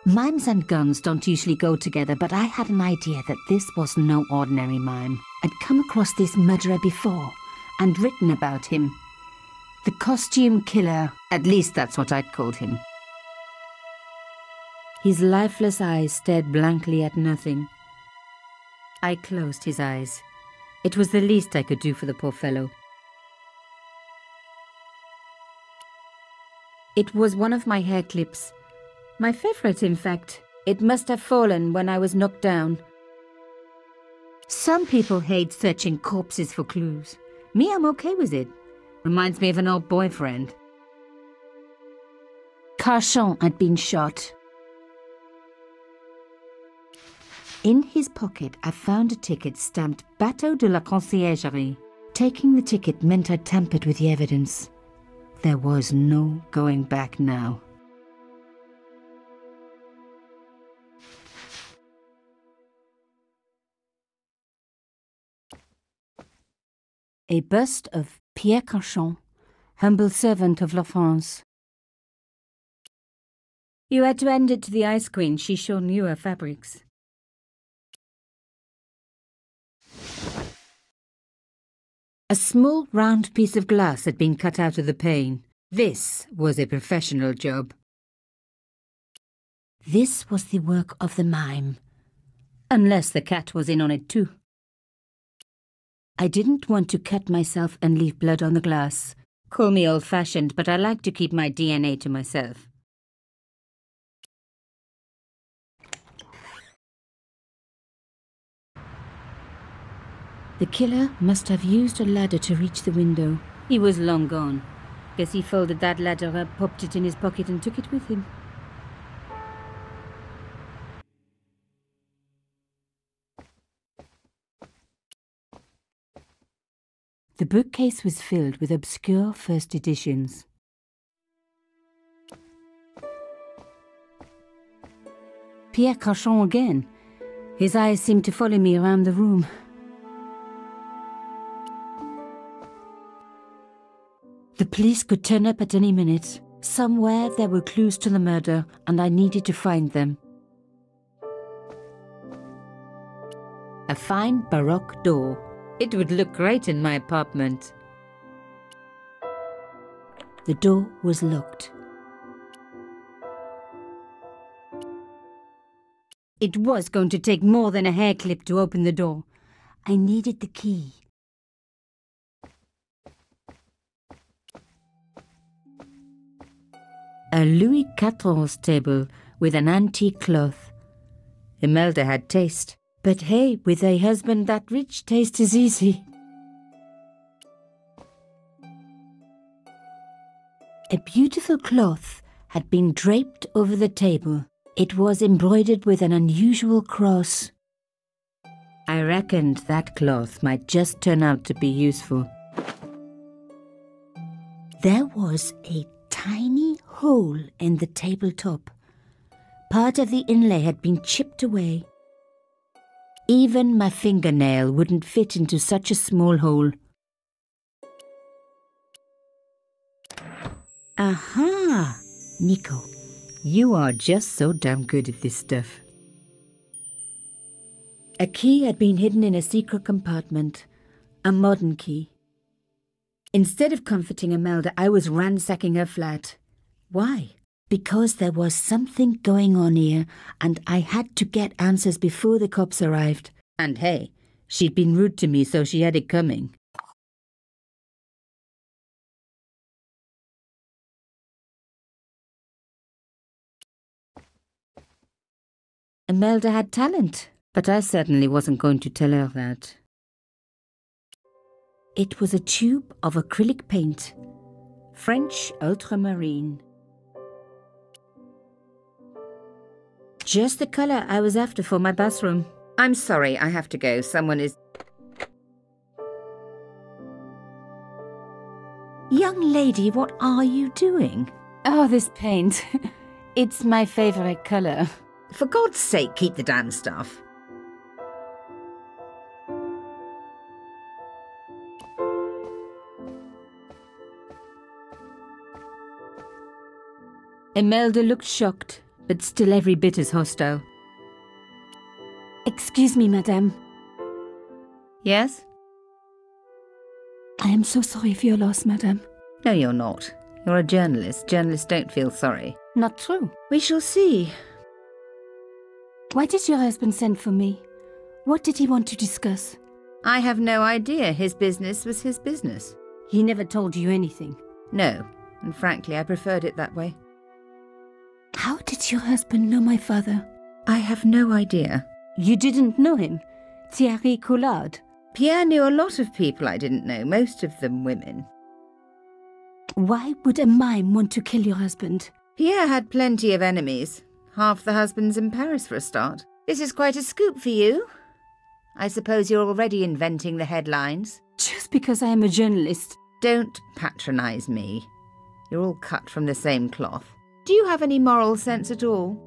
Mimes and guns don't usually go together, but I had an idea that this was no ordinary mime. I'd come across this murderer before and written about him. The costume killer, at least that's what I'd called him. His lifeless eyes stared blankly at nothing. I closed his eyes. It was the least I could do for the poor fellow. It was one of my hair clips. My favorite, in fact. It must have fallen when I was knocked down. Some people hate searching corpses for clues. Me, I'm okay with it. Reminds me of an old boyfriend. Carchon had been shot. In his pocket, I found a ticket stamped Bateau de la Conciergerie. Taking the ticket meant I tampered with the evidence. There was no going back now. A bust of Pierre Carchon, humble servant of La France. You had to hand it to the Ice Queen. She sure knew her fabrics. A small round piece of glass had been cut out of the pane. This was a professional job. This was the work of the mime. Unless the cat was in on it too. I didn't want to cut myself and leave blood on the glass. Call me old-fashioned, but I like to keep my DNA to myself. The killer must have used a ladder to reach the window. He was long gone. Guess he folded that ladder up, popped it in his pocket and took it with him. The bookcase was filled with obscure first editions. Pierre Carchon again. His eyes seemed to follow me around the room. The police could turn up at any minute. Somewhere there were clues to the murder, and I needed to find them. A fine Baroque door. It would look great in my apartment. The door was locked. It was going to take more than a hair clip to open the door. I needed the key. A Louis XIV table with an antique cloth. Imelda had taste. But hey, with a husband that rich, taste is easy. A beautiful cloth had been draped over the table. It was embroidered with an unusual cross. I reckoned that cloth might just turn out to be useful. There was a tiny hole in the tabletop. Part of the inlay had been chipped away. Even my fingernail wouldn't fit into such a small hole. Aha! Nico, you are just so damn good at this stuff. A key had been hidden in a secret compartment. A modern key. Instead of comforting Imelda, I was ransacking her flat. Why? Because there was something going on here, and I had to get answers before the cops arrived. And hey, she'd been rude to me, so she had it coming. Imelda had talent, but I certainly wasn't going to tell her that. It was a tube of acrylic paint. French ultramarine. Just the colour I was after for my bathroom. I'm sorry, I have to go. Someone is... Young lady, what are you doing? Oh, this paint. It's my favourite colour. For God's sake, keep the damn stuff. Imelda looked shocked, but still every bit as hostile. Excuse me, madame. Yes? I am so sorry for your loss, madame. No, you're not. You're a journalist. Journalists don't feel sorry. Not true. We shall see. Why did your husband send for me? What did he want to discuss? I have no idea. His business was his business. He never told you anything? No, and frankly, I preferred it that way. How did your husband know my father? I have no idea. You didn't know him? Thierry Collard? Pierre knew a lot of people I didn't know, most of them women. Why would a mime want to kill your husband? Pierre had plenty of enemies. Half the husbands in Paris for a start. This is quite a scoop for you. I suppose you're already inventing the headlines. Just because I am a journalist. Don't patronise me. You're all cut from the same cloth. Do you have any moral sense at all?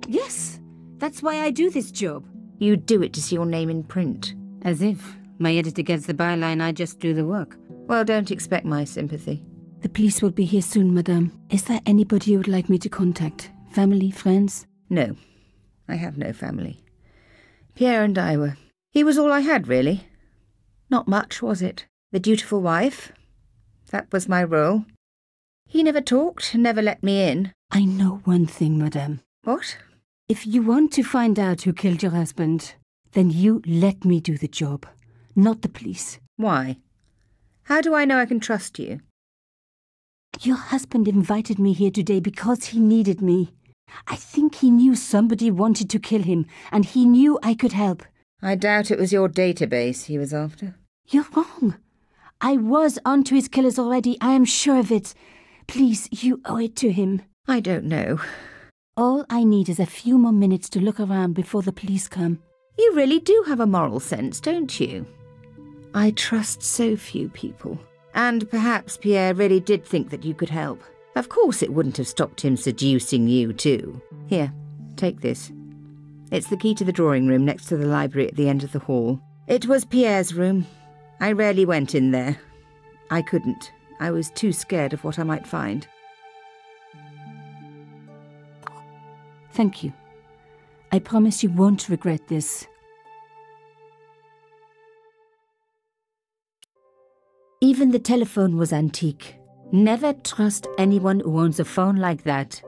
Yes, that's why I do this job. You do it to see your name in print. As if my editor gets the byline, I just do the work. Well, don't expect my sympathy. The police will be here soon, madame. Is there anybody you would like me to contact? Family, friends? No, I have no family. Pierre and I were... He was all I had, really. Not much, was it? The dutiful wife. That was my role. He never talked, never let me in. I know one thing, madame. What? If you want to find out who killed your husband, then you let me do the job, not the police. Why? How do I know I can trust you? Your husband invited me here today because he needed me. I think he knew somebody wanted to kill him, and he knew I could help. I doubt it was your database he was after. You're wrong. I was onto his killers already, I am sure of it. Please, you owe it to him. I don't know. All I need is a few more minutes to look around before the police come. You really do have a moral sense, don't you? I trust so few people. And perhaps Pierre really did think that you could help. Of course it wouldn't have stopped him seducing you too. Here, take this. It's the key to the drawing room next to the library at the end of the hall. It was Pierre's room. I rarely went in there. I couldn't. I was too scared of what I might find. Thank you. I promise you won't regret this. Even the telephone was antique. Never trust anyone who owns a phone like that.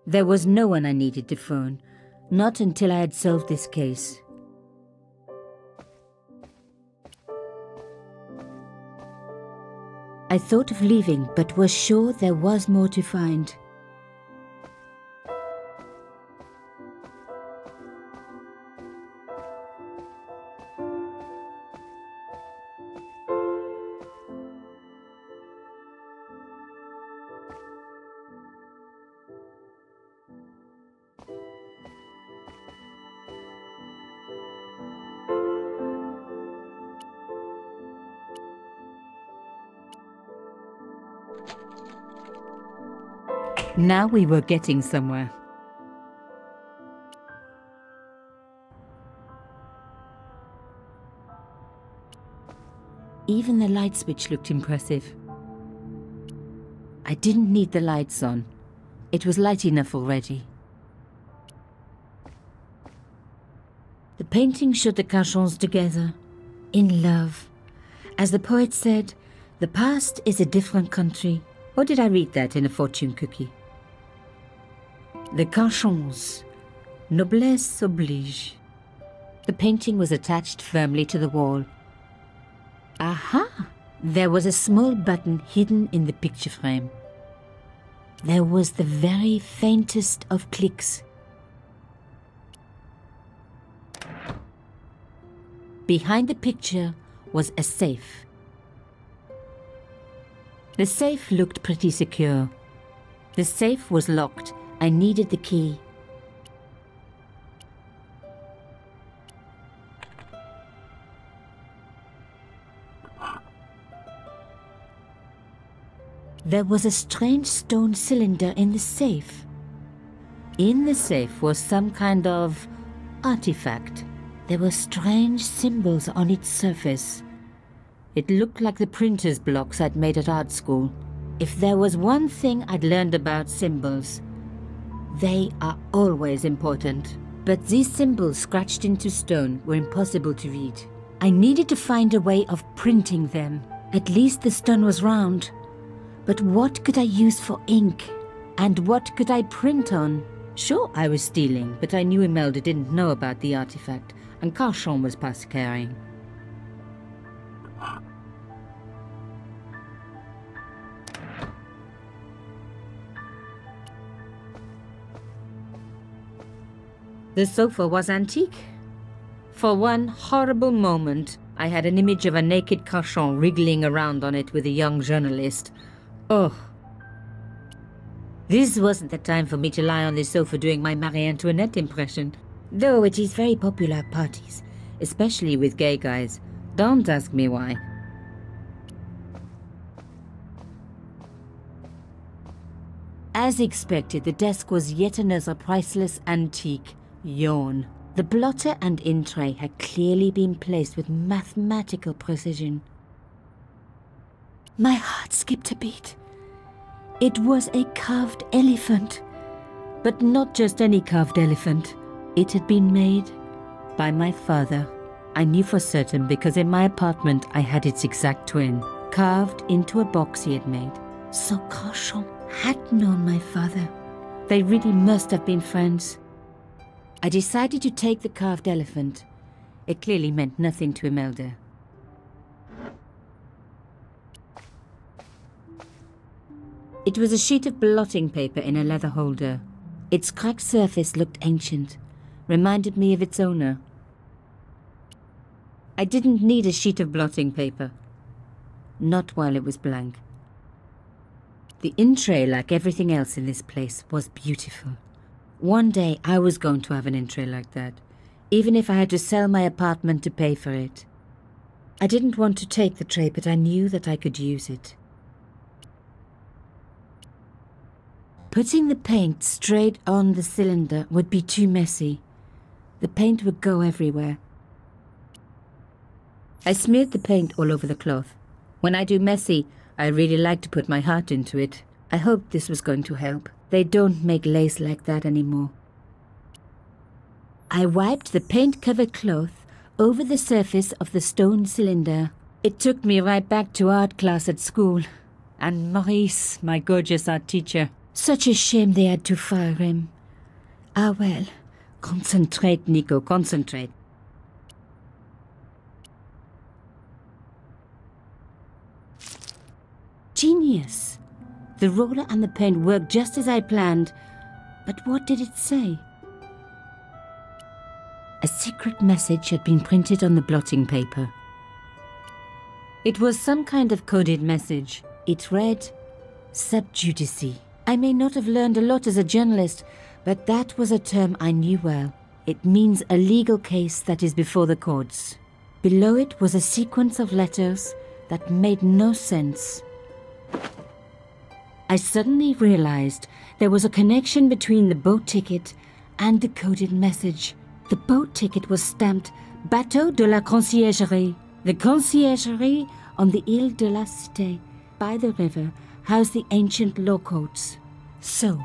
There was no one I needed to phone, not until I had solved this case. I thought of leaving, but was sure there was more to find. Now we were getting somewhere. Even the light switch looked impressive. I didn't need the lights on. It was light enough already. The painting showed the Cachons together, in love. As the poet said, the past is a different country. Or did I read that in a fortune cookie? The Cachons, noblesse oblige. The painting was attached firmly to the wall. Aha! There was a small button hidden in the picture frame. There was the very faintest of clicks. Behind the picture was a safe. The safe looked pretty secure. The safe was locked. I needed the key. There was a strange stone cylinder in the safe. In the safe was some kind of artifact. There were strange symbols on its surface. It looked like the printer's blocks I'd made at art school. If there was one thing I'd learned about symbols, They are always important. But these symbols scratched into stone were impossible to read. I needed to find a way of printing them. At least the stone was round. But what could I use for ink? And what could I print on? Sure, I was stealing, but I knew Imelda didn't know about the artifact, and Carchon was past caring. The sofa was antique. For one horrible moment, I had an image of a naked Carchon wriggling around on it with a young journalist. Oh. This wasn't the time for me to lie on the sofa doing my Marie Antoinette impression, though it is very popular at parties, especially with gay guys. Don't ask me why. As expected, the desk was yet another priceless antique. Yawn. The blotter and in tray had clearly been placed with mathematical precision. My heart skipped a beat. It was a carved elephant. But not just any carved elephant. It had been made by my father. I knew for certain because in my apartment I had its exact twin, carved into a box he had made. So Carchon had known my father. They really must have been friends. I decided to take the carved elephant. It clearly meant nothing to Imelda. It was a sheet of blotting paper in a leather holder. Its cracked surface looked ancient, reminded me of its owner. I didn't need a sheet of blotting paper. Not while it was blank. The in-tray, like everything else in this place, was beautiful. One day I was going to have an in-tray like that, even if I had to sell my apartment to pay for it. I didn't want to take the tray, but I knew that I could use it. Putting the paint straight on the cylinder would be too messy. The paint would go everywhere. I smeared the paint all over the cloth. When I do messy, I really like to put my heart into it. I hoped this was going to help. They don't make lace like that anymore. I wiped the paint-covered cloth over the surface of the stone cylinder. It took me right back to art class at school. And Maurice, my gorgeous art teacher. Such a shame they had to fire him. Ah well, concentrate, Nico, concentrate. Genius! The roller and the paint worked just as I planned, but what did it say? A secret message had been printed on the blotting paper. It was some kind of coded message. It read, "Sub judice." I may not have learned a lot as a journalist, but that was a term I knew well. It means a legal case that is before the courts. Below it was a sequence of letters that made no sense. I suddenly realized there was a connection between the boat ticket and the coded message. The boat ticket was stamped Bateau de la Conciergerie. The Conciergerie on the Ile de la Cité, by the river, housed the ancient law courts. So,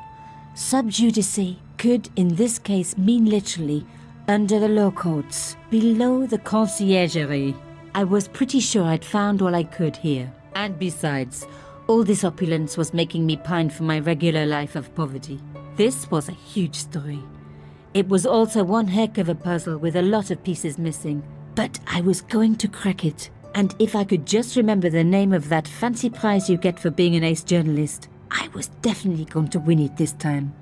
sub judice could in this case mean literally under the law courts, below the Conciergerie. I was pretty sure I'd found all I could here. And besides, all this opulence was making me pine for my regular life of poverty. This was a huge story. It was also one heck of a puzzle with a lot of pieces missing. But I was going to crack it. And if I could just remember the name of that fancy prize you get for being an ace journalist, I was definitely going to win it this time.